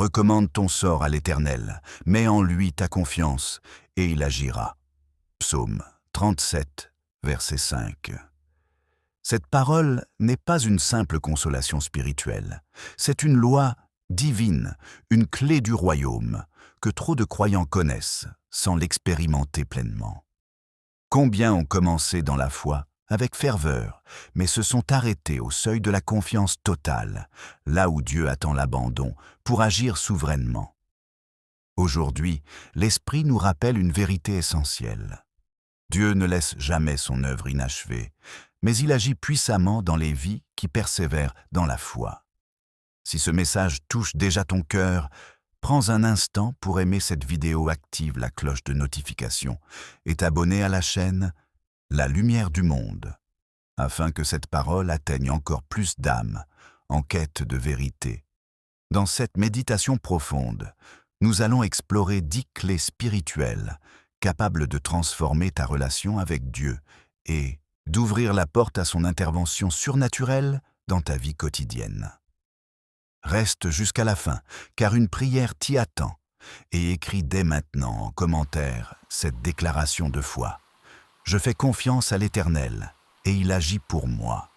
Recommande ton sort à l'Éternel, mets en lui ta confiance, et il agira. Psaume 37, verset 5. Cette parole n'est pas une simple consolation spirituelle, c'est une loi divine, une clé du royaume, que trop de croyants connaissent sans l'expérimenter pleinement. Combien ont commencé dans la foi avec ferveur, mais se sont arrêtés au seuil de la confiance totale, là où Dieu attend l'abandon pour agir souverainement. Aujourd'hui, l'Esprit nous rappelle une vérité essentielle. Dieu ne laisse jamais son œuvre inachevée, mais il agit puissamment dans les vies qui persévèrent dans la foi. Si ce message touche déjà ton cœur, prends un instant pour aimer cette vidéo, active la cloche de notification et t'abonner à la chaîne La Lumière du Monde, afin que cette parole atteigne encore plus d'âmes en quête de vérité. Dans cette méditation profonde, nous allons explorer 10 clés spirituelles capables de transformer ta relation avec Dieu et d'ouvrir la porte à son intervention surnaturelle dans ta vie quotidienne. Reste jusqu'à la fin, car une prière t'y attend, et écris dès maintenant en commentaire cette déclaration de foi. Je fais confiance à l'Éternel, et il agit pour moi.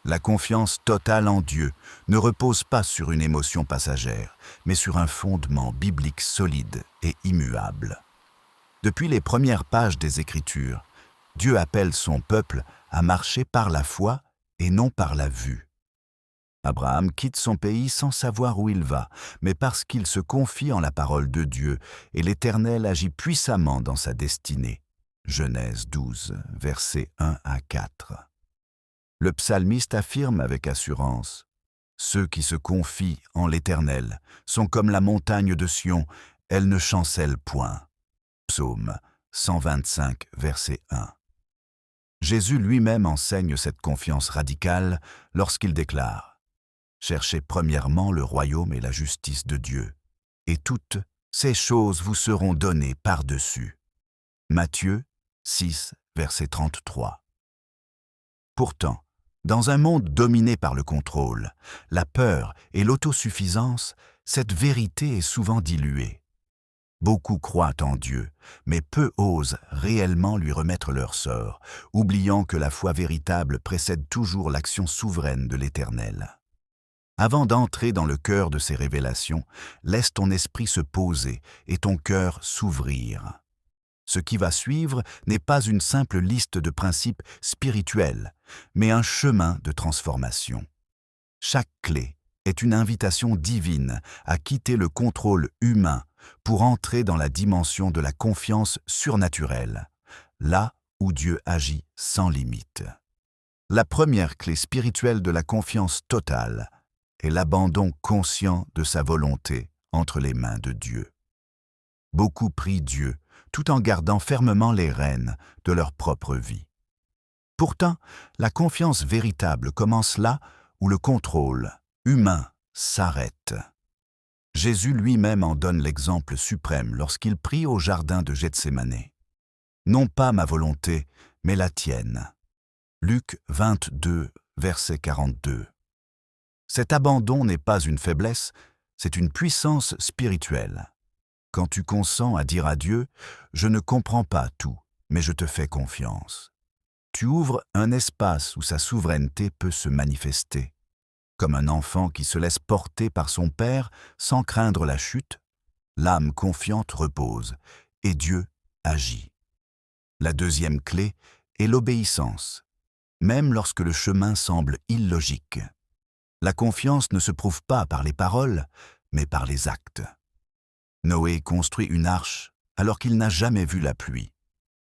La confiance totale en Dieu ne repose pas sur une émotion passagère, mais sur un fondement biblique solide et immuable. Depuis les premières pages des Écritures, Dieu appelle son peuple à marcher par la foi et non par la vue. Abraham quitte son pays sans savoir où il va, mais parce qu'il se confie en la parole de Dieu, et l'Éternel agit puissamment dans sa destinée. Genèse 12, versets 1 à 4. Le psalmiste affirme avec assurance « Ceux qui se confient en l'Éternel sont comme la montagne de Sion, elle ne chancelle point. » Psaume 125, verset 1. Jésus lui-même enseigne cette confiance radicale lorsqu'il déclare « Cherchez premièrement le royaume et la justice de Dieu, et toutes ces choses vous seront données par-dessus. » Matthieu 6, verset 33. Pourtant, dans un monde dominé par le contrôle, la peur et l'autosuffisance, cette vérité est souvent diluée. Beaucoup croient en Dieu, mais peu osent réellement lui remettre leur sort, oubliant que la foi véritable précède toujours l'action souveraine de l'Éternel. Avant d'entrer dans le cœur de ces révélations, laisse ton esprit se poser et ton cœur s'ouvrir. Ce qui va suivre n'est pas une simple liste de principes spirituels, mais un chemin de transformation. Chaque clé est une invitation divine à quitter le contrôle humain pour entrer dans la dimension de la confiance surnaturelle, là où Dieu agit sans limite. La première clé spirituelle de la confiance totale est l'abandon conscient de sa volonté entre les mains de Dieu. Beaucoup prient Dieu tout en gardant fermement les rênes de leur propre vie. Pourtant, la confiance véritable commence là où le contrôle humain s'arrête. Jésus lui-même en donne l'exemple suprême lorsqu'il prie au jardin de Gethsémane. « Non pas ma volonté, mais la tienne. » Luc 22, verset 42. Cet abandon n'est pas une faiblesse, c'est une puissance spirituelle. Quand tu consens à dire à Dieu « Je ne comprends pas tout, mais je te fais confiance », tu ouvres un espace où sa souveraineté peut se manifester. Comme un enfant qui se laisse porter par son père sans craindre la chute, l'âme confiante repose et Dieu agit. La deuxième clé est l'obéissance, même lorsque le chemin semble illogique. La confiance ne se prouve pas par les paroles, mais par les actes. Noé construit une arche alors qu'il n'a jamais vu la pluie.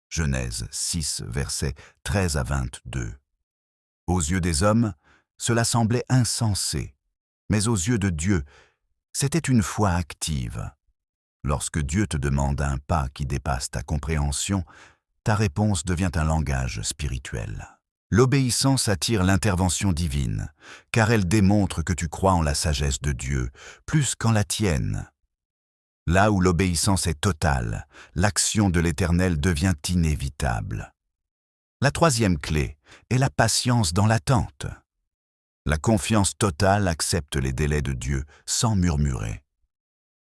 Genèse 6, versets 13 à 22. Aux yeux des hommes, cela semblait insensé, mais aux yeux de Dieu, c'était une foi active. Lorsque Dieu te demande un pas qui dépasse ta compréhension, ta réponse devient un langage spirituel. L'obéissance attire l'intervention divine, car elle démontre que tu crois en la sagesse de Dieu, plus qu'en la tienne. Là où l'obéissance est totale, l'action de l'Éternel devient inévitable. La troisième clé est la patience dans l'attente. La confiance totale accepte les délais de Dieu sans murmurer.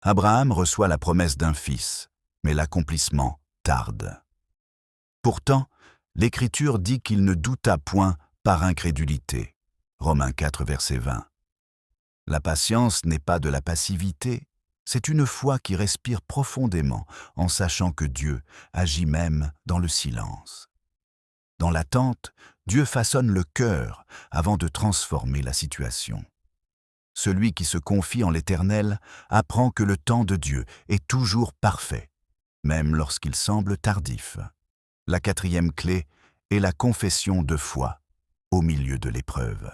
Abraham reçoit la promesse d'un fils, mais l'accomplissement tarde. Pourtant, l'Écriture dit qu'il ne douta point par incrédulité. Romains 4, verset 20. La patience n'est pas de la passivité, c'est une foi qui respire profondément en sachant que Dieu agit même dans le silence. Dans l'attente, Dieu façonne le cœur avant de transformer la situation. Celui qui se confie en l'Éternel apprend que le temps de Dieu est toujours parfait, même lorsqu'il semble tardif. La quatrième clé est la confession de foi au milieu de l'épreuve.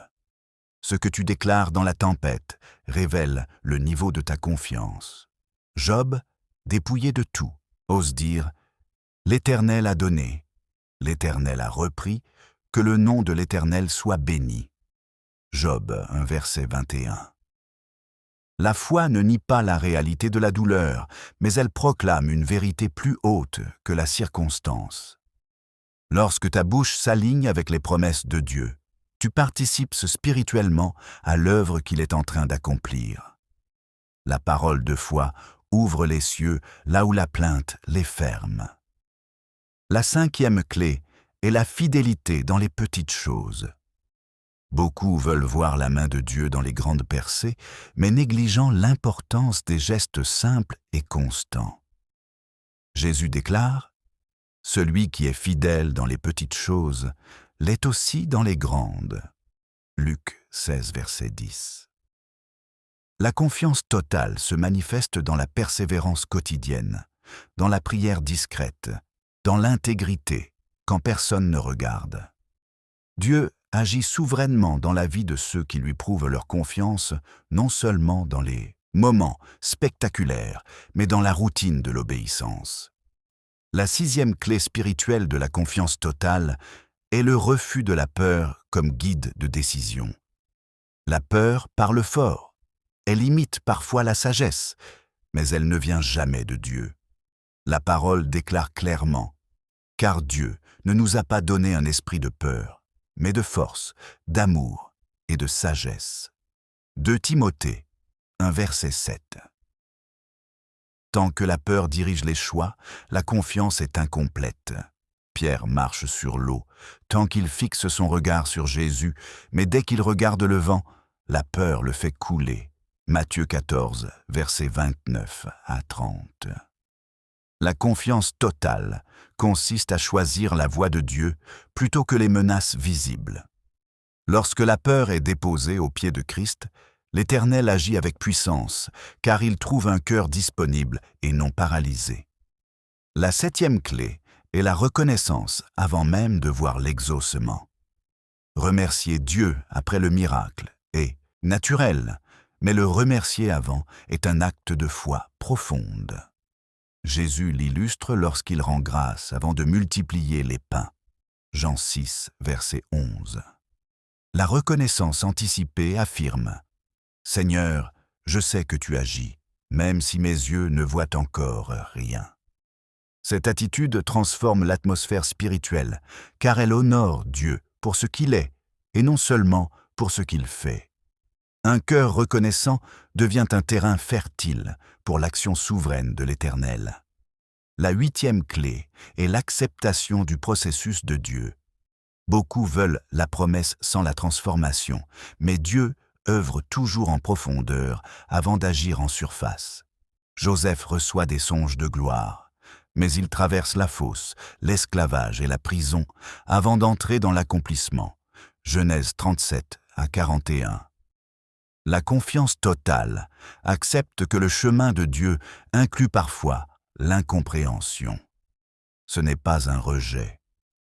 Ce que tu déclares dans la tempête révèle le niveau de ta confiance. Job, dépouillé de tout, ose dire « L'Éternel a donné, l'Éternel a repris, que le nom de l'Éternel soit béni. » Job 1, verset 21. La foi ne nie pas la réalité de la douleur, mais elle proclame une vérité plus haute que la circonstance. Lorsque ta bouche s'aligne avec les promesses de Dieu, tu participes spirituellement à l'œuvre qu'il est en train d'accomplir. La parole de foi ouvre les cieux là où la plainte les ferme. La cinquième clé est la fidélité dans les petites choses. Beaucoup veulent voir la main de Dieu dans les grandes percées, mais négligeant l'importance des gestes simples et constants. Jésus déclare « Celui qui est fidèle dans les petites choses l'est aussi dans les grandes. » Luc 16, verset 10. La confiance totale se manifeste dans la persévérance quotidienne, dans la prière discrète, dans l'intégrité, quand personne ne regarde. Dieu agit souverainement dans la vie de ceux qui lui prouvent leur confiance, non seulement dans les moments spectaculaires, mais dans la routine de l'obéissance. La sixième clé spirituelle de la confiance totale est le refus de la peur comme guide de décision. La peur parle fort, elle imite parfois la sagesse, mais elle ne vient jamais de Dieu. La parole déclare clairement « Car Dieu ne nous a pas donné un esprit de peur, mais de force, d'amour et de sagesse. » 2 Timothée 1, verset 7. Tant que la peur dirige les choix, la confiance est incomplète. Pierre marche sur l'eau, tant qu'il fixe son regard sur Jésus, mais dès qu'il regarde le vent, la peur le fait couler. Matthieu 14, versets 29 à 30. La confiance totale consiste à choisir la voie de Dieu plutôt que les menaces visibles. Lorsque la peur est déposée aux pieds de Christ, l'Éternel agit avec puissance, car il trouve un cœur disponible et non paralysé. La septième clé est la reconnaissance avant même de voir l'exaucement. Remercier Dieu après le miracle est naturel, mais le remercier avant est un acte de foi profonde. Jésus l'illustre lorsqu'il rend grâce avant de multiplier les pains. Jean 6, verset 11. La reconnaissance anticipée affirme « Seigneur, je sais que tu agis, même si mes yeux ne voient encore rien. » Cette attitude transforme l'atmosphère spirituelle, car elle honore Dieu pour ce qu'il est, et non seulement pour ce qu'il fait. Un cœur reconnaissant devient un terrain fertile pour l'action souveraine de l'Éternel. La huitième clé est l'acceptation du processus de Dieu. Beaucoup veulent la promesse sans la transformation, mais Dieu œuvre toujours en profondeur avant d'agir en surface. Joseph reçoit des songes de gloire, mais il traverse la fosse, l'esclavage et la prison avant d'entrer dans l'accomplissement. Genèse 37 à 41. La confiance totale accepte que le chemin de Dieu inclut parfois l'incompréhension. Ce n'est pas un rejet,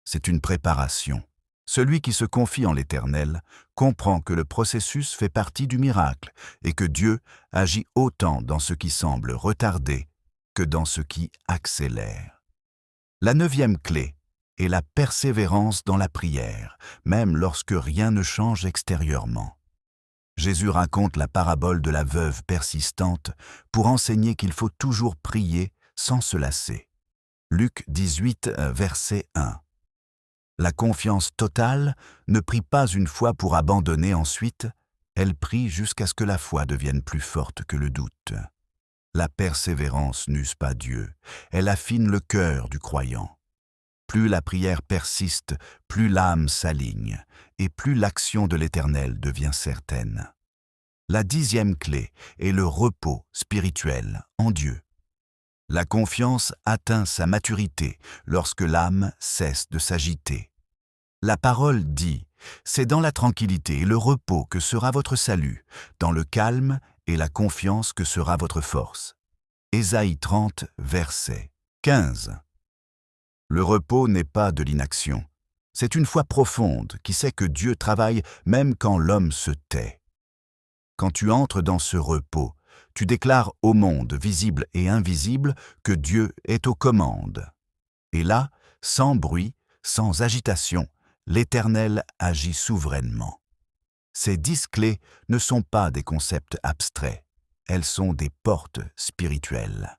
c'est une préparation. Celui qui se confie en l'Éternel comprend que le processus fait partie du miracle et que Dieu agit autant dans ce qui semble retardé que dans ce qui accélère. La neuvième clé est la persévérance dans la prière, même lorsque rien ne change extérieurement. Jésus raconte la parabole de la veuve persistante pour enseigner qu'il faut toujours prier sans se lasser. Luc 18, verset 1. La confiance totale ne prie pas une fois pour abandonner ensuite, elle prie jusqu'à ce que la foi devienne plus forte que le doute. La persévérance n'use pas Dieu, elle affine le cœur du croyant. Plus la prière persiste, plus l'âme s'aligne, et plus l'action de l'Éternel devient certaine. La 10e clé est le repos spirituel en Dieu. La confiance atteint sa maturité lorsque l'âme cesse de s'agiter. La parole dit « C'est dans la tranquillité et le repos que sera votre salut, dans le calme et la confiance que sera votre force. » Ésaïe 30, verset 15. Le repos n'est pas de l'inaction. C'est une foi profonde qui sait que Dieu travaille même quand l'homme se tait. Quand tu entres dans ce repos, tu déclares au monde visible et invisible que Dieu est aux commandes. Et là, sans bruit, sans agitation, l'Éternel agit souverainement. Ces 10 clés ne sont pas des concepts abstraits, elles sont des portes spirituelles.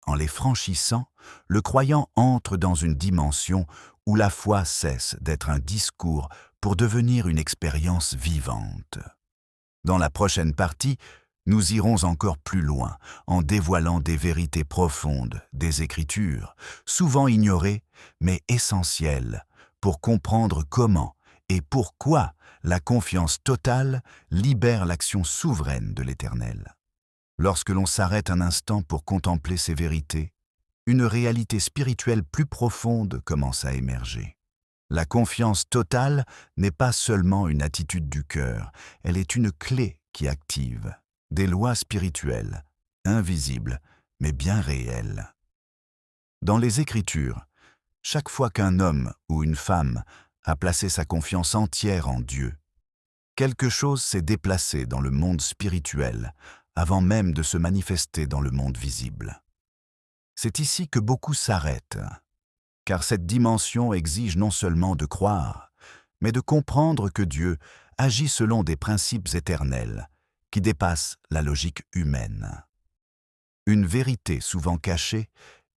En les franchissant, le croyant entre dans une dimension où la foi cesse d'être un discours pour devenir une expérience vivante. Dans la prochaine partie, nous irons encore plus loin en dévoilant des vérités profondes des Écritures, souvent ignorées mais essentielles pour comprendre comment et pourquoi la confiance totale libère l'action souveraine de l'Éternel. Lorsque l'on s'arrête un instant pour contempler ces vérités, une réalité spirituelle plus profonde commence à émerger. La confiance totale n'est pas seulement une attitude du cœur, elle est une clé qui active des lois spirituelles, invisibles, mais bien réelles. Dans les Écritures, chaque fois qu'un homme ou une femme a placé sa confiance entière en Dieu, quelque chose s'est déplacé dans le monde spirituel avant même de se manifester dans le monde visible. C'est ici que beaucoup s'arrêtent, car cette dimension exige non seulement de croire, mais de comprendre que Dieu agit selon des principes éternels qui dépassent la logique humaine. Une vérité souvent cachée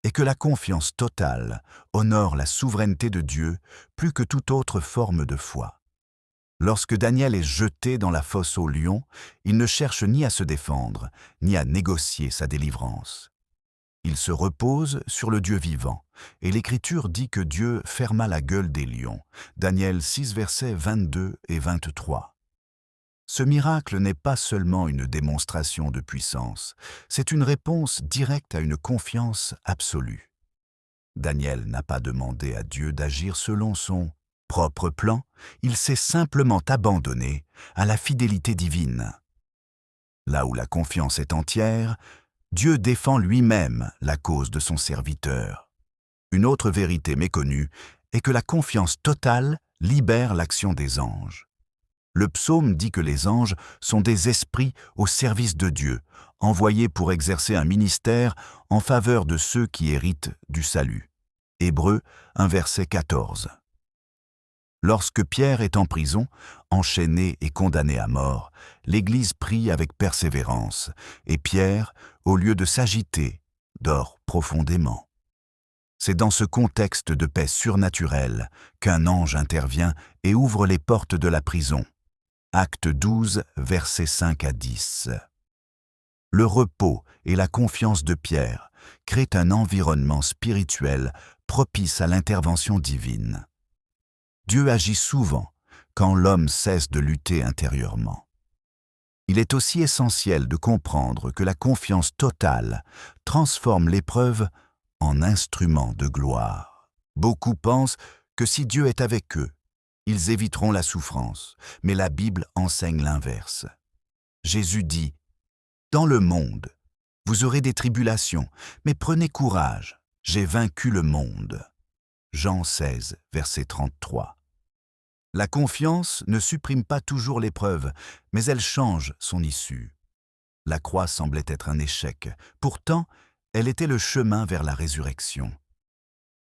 est que la confiance totale honore la souveraineté de Dieu plus que toute autre forme de foi. Lorsque Daniel est jeté dans la fosse aux lions, il ne cherche ni à se défendre, ni à négocier sa délivrance. Il se repose sur le Dieu vivant, et l'Écriture dit que Dieu ferma la gueule des lions. Daniel 6, versets 22 et 23. Ce miracle n'est pas seulement une démonstration de puissance, c'est une réponse directe à une confiance absolue. Daniel n'a pas demandé à Dieu d'agir selon son propre plan, il s'est simplement abandonné à la fidélité divine. Là où la confiance est entière, Dieu défend lui-même la cause de son serviteur. Une autre vérité méconnue est que la confiance totale libère l'action des anges. Le psaume dit que les anges sont des esprits au service de Dieu, envoyés pour exercer un ministère en faveur de ceux qui héritent du salut. Hébreux 1, verset 14. Lorsque Pierre est en prison, enchaîné et condamné à mort, l'Église prie avec persévérance, et Pierre, au lieu de s'agiter, dort profondément. C'est dans ce contexte de paix surnaturelle qu'un ange intervient et ouvre les portes de la prison. Acte 12, versets 5 à 10. Le repos et la confiance de Pierre créent un environnement spirituel propice à l'intervention divine. Dieu agit souvent quand l'homme cesse de lutter intérieurement. Il est aussi essentiel de comprendre que la confiance totale transforme l'épreuve en instrument de gloire. Beaucoup pensent que si Dieu est avec eux, ils éviteront la souffrance, mais la Bible enseigne l'inverse. Jésus dit « Dans le monde, vous aurez des tribulations, mais prenez courage, j'ai vaincu le monde. » Jean 16, verset 33. La confiance ne supprime pas toujours l'épreuve, mais elle change son issue. La croix semblait être un échec, pourtant, elle était le chemin vers la résurrection.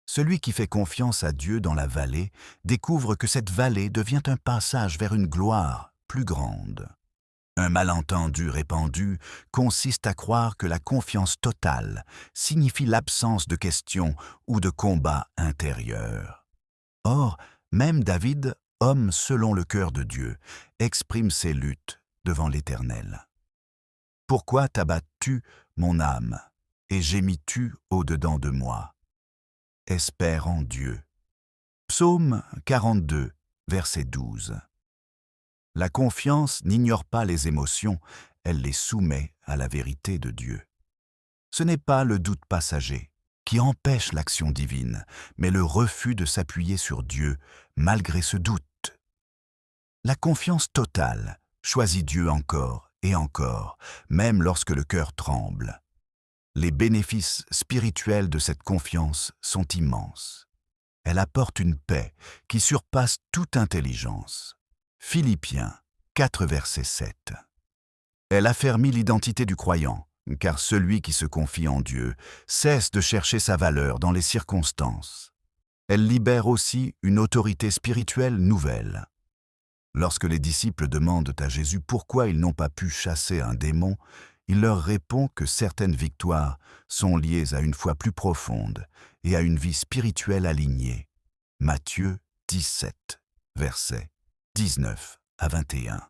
Celui qui fait confiance à Dieu dans la vallée découvre que cette vallée devient un passage vers une gloire plus grande. Un malentendu répandu consiste à croire que la confiance totale signifie l'absence de questions ou de combats intérieurs. Or, même David, homme selon le cœur de Dieu, exprime ses luttes devant l'Éternel. Pourquoi t'abattes-tu, mon âme, et gémis-tu au-dedans de moi? Espère en Dieu. Psaume 42, verset 12. La confiance n'ignore pas les émotions, elle les soumet à la vérité de Dieu. Ce n'est pas le doute passager qui empêche l'action divine, mais le refus de s'appuyer sur Dieu malgré ce doute. La confiance totale choisit Dieu encore et encore, même lorsque le cœur tremble. Les bénéfices spirituels de cette confiance sont immenses. Elle apporte une paix qui surpasse toute intelligence. Philippiens 4, verset 7. Elle affermit l'identité du croyant, car celui qui se confie en Dieu cesse de chercher sa valeur dans les circonstances. Elle libère aussi une autorité spirituelle nouvelle. Lorsque les disciples demandent à Jésus pourquoi ils n'ont pas pu chasser un démon, il leur répond que certaines victoires sont liées à une foi plus profonde et à une vie spirituelle alignée. Matthieu 17, versets 19 à 21.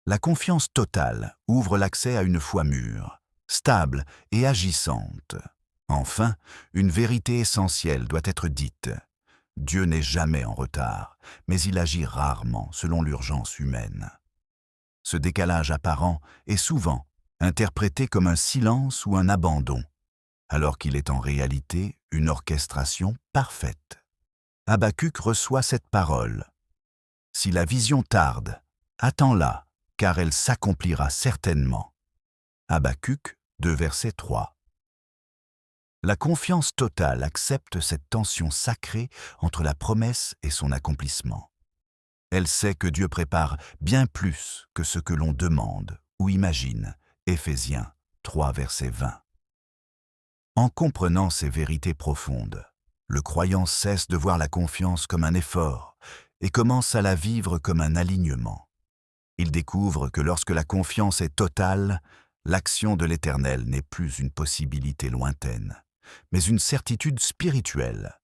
La confiance totale ouvre l'accès à une foi mûre, stable et agissante. Enfin, une vérité essentielle doit être dite. Dieu n'est jamais en retard, mais il agit rarement selon l'urgence humaine. Ce décalage apparent est souvent interprété comme un silence ou un abandon, alors qu'il est en réalité une orchestration parfaite. Habacuc reçoit cette parole. « Si la vision tarde, attends-la, car elle s'accomplira certainement. » Habacuc 2, verset 3. La confiance totale accepte cette tension sacrée entre la promesse et son accomplissement. Elle sait que Dieu prépare bien plus que ce que l'on demande ou imagine. Éphésiens 3, verset 20. En comprenant ces vérités profondes, le croyant cesse de voir la confiance comme un effort et commence à la vivre comme un alignement. Il découvre que lorsque la confiance est totale, l'action de l'Éternel n'est plus une possibilité lointaine, mais une certitude spirituelle.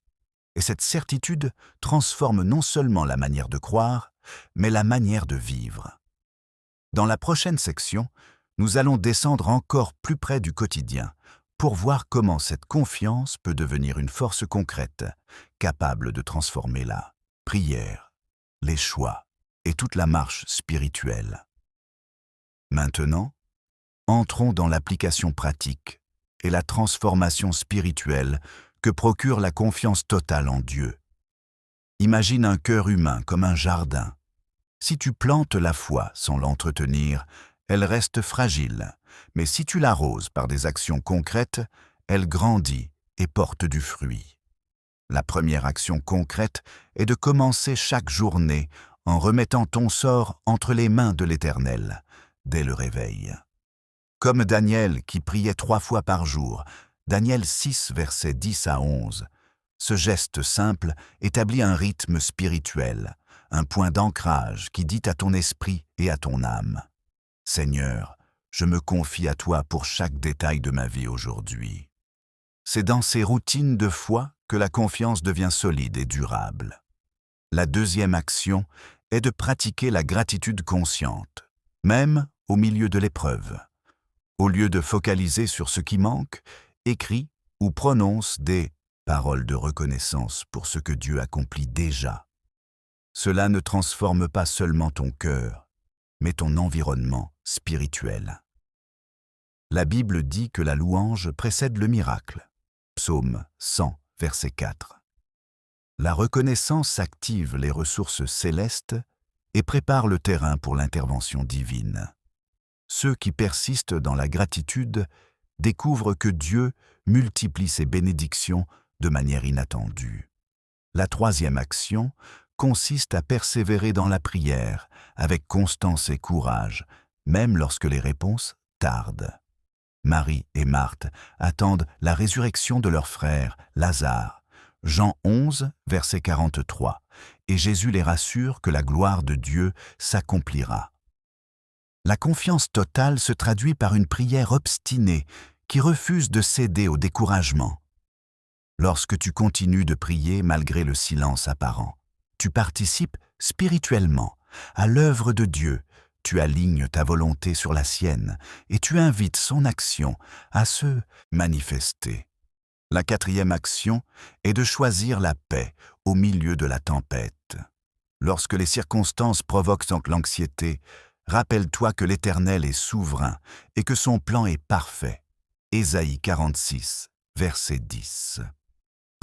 Et cette certitude transforme non seulement la manière de croire, mais la manière de vivre. Dans la prochaine section, nous allons descendre encore plus près du quotidien pour voir comment cette confiance peut devenir une force concrète, capable de transformer la prière, les choix et toute la marche spirituelle. Maintenant, entrons dans l'application pratique et la transformation spirituelle que procure la confiance totale en Dieu. Imagine un cœur humain comme un jardin. Si tu plantes la foi sans l'entretenir, elle reste fragile, mais si tu l'arroses par des actions concrètes, elle grandit et porte du fruit. La première action concrète est de commencer chaque journée en remettant ton sort entre les mains de l'Éternel, dès le réveil. Comme Daniel qui priait 3 fois par jour, Daniel 6, versets 10 à 11, ce geste simple établit un rythme spirituel, un point d'ancrage qui dit à ton esprit et à ton âme « Seigneur, je me confie à toi pour chaque détail de ma vie aujourd'hui. » C'est dans ces routines de foi que la confiance devient solide et durable. La deuxième action est de pratiquer la gratitude consciente, même au milieu de l'épreuve. Au lieu de focaliser sur ce qui manque, écris ou prononce des paroles de reconnaissance pour ce que Dieu accomplit déjà. Cela ne transforme pas seulement ton cœur, mais ton environnement spirituel. La Bible dit que la louange précède le miracle. Psaume 100, verset 4. La reconnaissance active les ressources célestes et prépare le terrain pour l'intervention divine. Ceux qui persistent dans la gratitude découvrent que Dieu multiplie ses bénédictions de manière inattendue. La troisième action consiste à persévérer dans la prière avec constance et courage, même lorsque les réponses tardent. Marie et Marthe attendent la résurrection de leur frère, Lazare. Jean 11, verset 43, et Jésus les rassure que la gloire de Dieu s'accomplira. La confiance totale se traduit par une prière obstinée qui refuse de céder au découragement. Lorsque tu continues de prier malgré le silence apparent, tu participes spirituellement à l'œuvre de Dieu Tu alignes ta volonté sur la sienne et tu invites son action à se manifester. La quatrième action est de choisir la paix au milieu de la tempête. Lorsque les circonstances provoquent l'anxiété, rappelle-toi que l'Éternel est souverain et que son plan est parfait. Ésaïe 46, verset 10.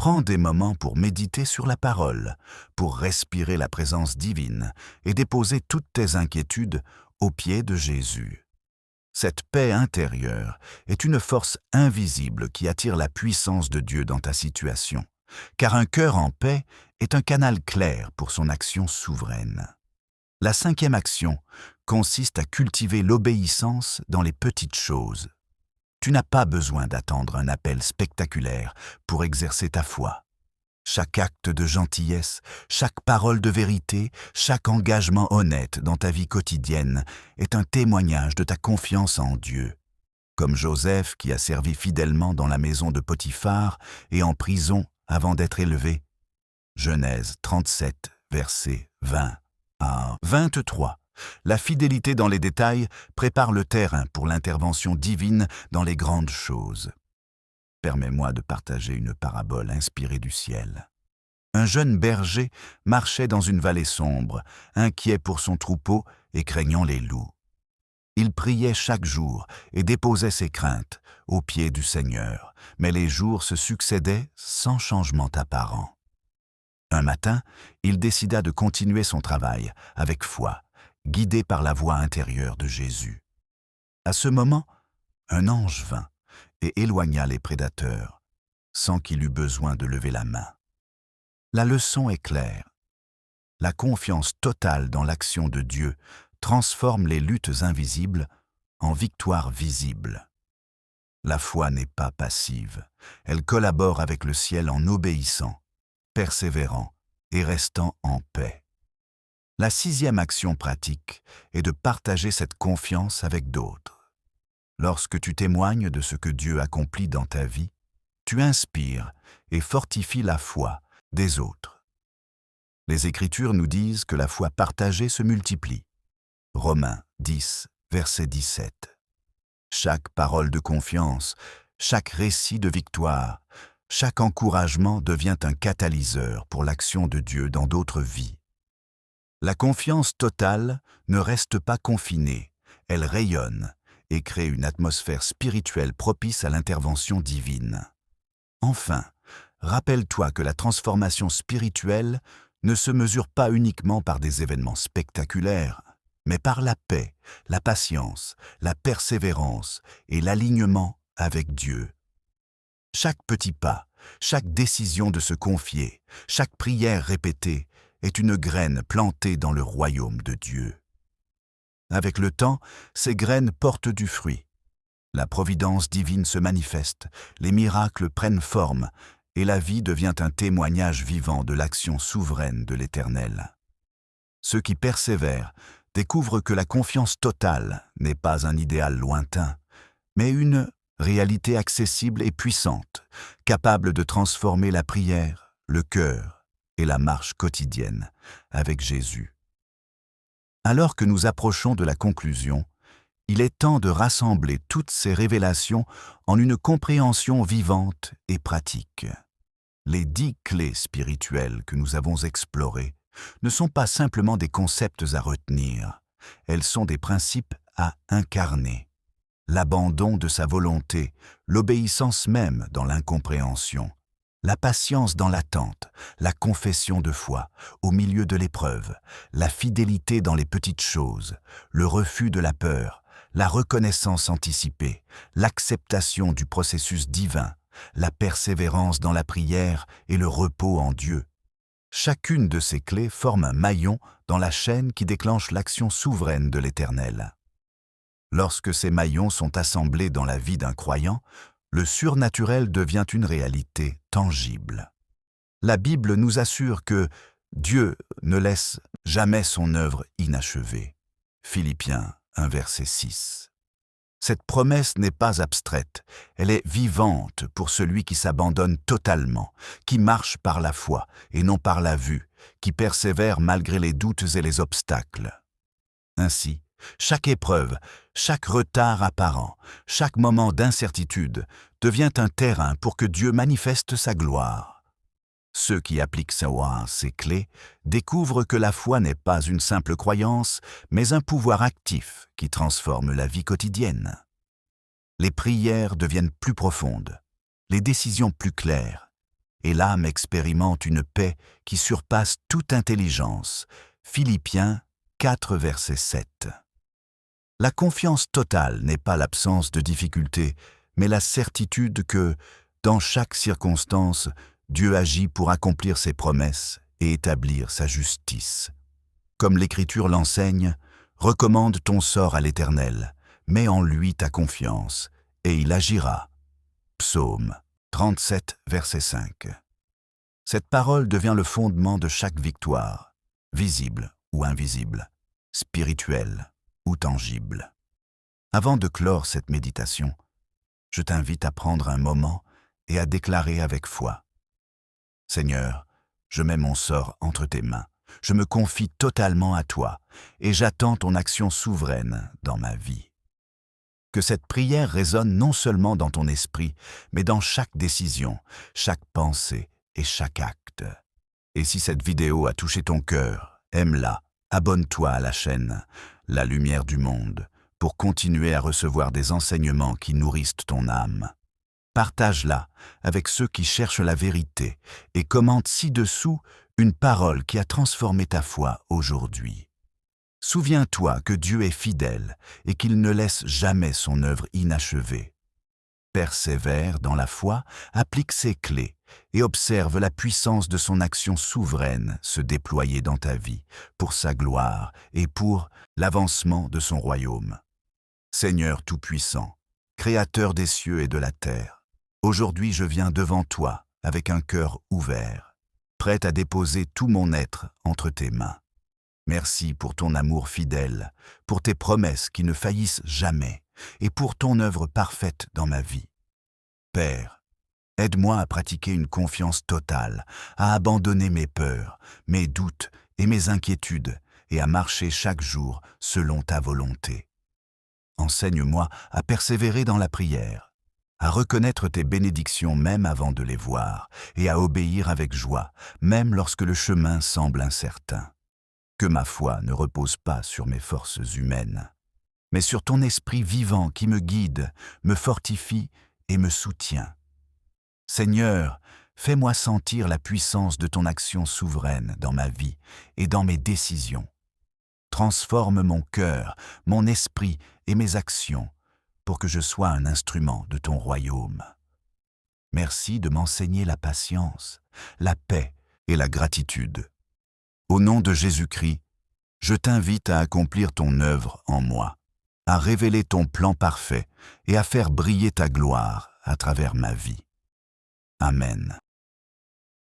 Prends des moments pour méditer sur la parole, pour respirer la présence divine et déposer toutes tes inquiétudes aux pieds de Jésus. Cette paix intérieure est une force invisible qui attire la puissance de Dieu dans ta situation, car un cœur en paix est un canal clair pour son action souveraine. La cinquième action consiste à cultiver l'obéissance dans les petites choses. Tu n'as pas besoin d'attendre un appel spectaculaire pour exercer ta foi. Chaque acte de gentillesse, chaque parole de vérité, chaque engagement honnête dans ta vie quotidienne est un témoignage de ta confiance en Dieu. Comme Joseph qui a servi fidèlement dans la maison de Potiphar et en prison avant d'être élevé. Genèse 37, versets 20 à 23. La fidélité dans les détails prépare le terrain pour l'intervention divine dans les grandes choses. Permets-moi de partager une parabole inspirée du ciel. Un jeune berger marchait dans une vallée sombre, inquiet pour son troupeau et craignant les loups. Il priait chaque jour et déposait ses craintes aux pieds du Seigneur, mais les jours se succédaient sans changement apparent. Un matin, il décida de continuer son travail avec foi, guidé par la voix intérieure de Jésus. À ce moment, un ange vint et éloigna les prédateurs, sans qu'il eût besoin de lever la main. La leçon est claire. La confiance totale dans l'action de Dieu transforme les luttes invisibles en victoires visibles. La foi n'est pas passive, elle collabore avec le ciel en obéissant, persévérant et restant en paix. La sixième action pratique est de partager cette confiance avec d'autres. Lorsque tu témoignes de ce que Dieu accomplit dans ta vie, tu inspires et fortifies la foi des autres. Les Écritures nous disent que la foi partagée se multiplie. Romains 10, verset 17. Chaque parole de confiance, chaque récit de victoire, chaque encouragement devient un catalyseur pour l'action de Dieu dans d'autres vies. La confiance totale ne reste pas confinée, elle rayonne et crée une atmosphère spirituelle propice à l'intervention divine. Enfin, rappelle-toi que la transformation spirituelle ne se mesure pas uniquement par des événements spectaculaires, mais par la paix, la patience, la persévérance et l'alignement avec Dieu. Chaque petit pas, chaque décision de se confier, chaque prière répétée est une graine plantée dans le royaume de Dieu. Avec le temps, ces graines portent du fruit. La providence divine se manifeste, les miracles prennent forme et la vie devient un témoignage vivant de l'action souveraine de l'Éternel. Ceux qui persévèrent découvrent que la confiance totale n'est pas un idéal lointain, mais une réalité accessible et puissante, capable de transformer la prière, le cœur et la marche quotidienne avec Jésus. Alors que nous approchons de la conclusion, il est temps de rassembler toutes ces révélations en une compréhension vivante et pratique. Les 10 clés spirituelles que nous avons explorées ne sont pas simplement des concepts à retenir, elles sont des principes à incarner. L'abandon de sa volonté, l'obéissance même dans l'incompréhension, la patience dans l'attente, la confession de foi au milieu de l'épreuve, la fidélité dans les petites choses, le refus de la peur, la reconnaissance anticipée, l'acceptation du processus divin, la persévérance dans la prière et le repos en Dieu. Chacune de ces clés forme un maillon dans la chaîne qui déclenche l'action souveraine de l'Éternel. Lorsque ces maillons sont assemblés dans la vie d'un croyant, le surnaturel devient une réalité tangible. La Bible nous assure que Dieu ne laisse jamais son œuvre inachevée. Philippiens 1, verset 6. Cette promesse n'est pas abstraite, elle est vivante pour celui qui s'abandonne totalement, qui marche par la foi et non par la vue, qui persévère malgré les doutes et les obstacles. Ainsi, Chaque épreuve, chaque retard apparent, chaque moment d'incertitude devient un terrain pour que Dieu manifeste sa gloire. Ceux qui appliquent ces clés découvrent que la foi n'est pas une simple croyance, mais un pouvoir actif qui transforme la vie quotidienne. Les prières deviennent plus profondes, les décisions plus claires, et l'âme expérimente une paix qui surpasse toute intelligence. Philippiens 4, verset 7. La confiance totale n'est pas l'absence de difficultés, mais la certitude que, dans chaque circonstance, Dieu agit pour accomplir ses promesses et établir sa justice. Comme l'Écriture l'enseigne, recommande ton sort à l'Éternel, mets en lui ta confiance, et il agira. Psaume 37, verset 5. Cette parole devient le fondement de chaque victoire, visible ou invisible, spirituelle ou tangible. Avant de clore cette méditation, je t'invite à prendre un moment et à déclarer avec foi: Seigneur, je mets mon sort entre tes mains, je me confie totalement à toi et j'attends ton action souveraine dans ma vie. Que cette prière résonne non seulement dans ton esprit, mais dans chaque décision, chaque pensée et chaque acte. Et si cette vidéo a touché ton cœur, aime-la, abonne-toi à la chaîne La Lumière du Monde pour continuer à recevoir des enseignements qui nourrissent ton âme. Partage-la avec ceux qui cherchent la vérité et commente ci-dessous une parole qui a transformé ta foi aujourd'hui. Souviens-toi que Dieu est fidèle et qu'il ne laisse jamais son œuvre inachevée. Persévère dans la foi, applique ses clés et observe la puissance de son action souveraine se déployer dans ta vie, pour sa gloire et pour l'avancement de son royaume. Seigneur Tout-Puissant, Créateur des cieux et de la terre, aujourd'hui je viens devant toi avec un cœur ouvert, prêt à déposer tout mon être entre tes mains. Merci pour ton amour fidèle, pour tes promesses qui ne faillissent jamais et pour ton œuvre parfaite dans ma vie. Père, aide-moi à pratiquer une confiance totale, à abandonner mes peurs, mes doutes et mes inquiétudes et à marcher chaque jour selon ta volonté. Enseigne-moi à persévérer dans la prière, à reconnaître tes bénédictions même avant de les voir et à obéir avec joie, même lorsque le chemin semble incertain. Que ma foi ne repose pas sur mes forces humaines, mais sur ton esprit vivant qui me guide, me fortifie et me soutient. Seigneur, fais-moi sentir la puissance de ton action souveraine dans ma vie et dans mes décisions. Transforme mon cœur, mon esprit et mes actions pour que je sois un instrument de ton royaume. Merci de m'enseigner la patience, la paix et la gratitude. Au nom de Jésus-Christ, je t'invite à accomplir ton œuvre en moi, à révéler ton plan parfait et à faire briller ta gloire à travers ma vie. Amen.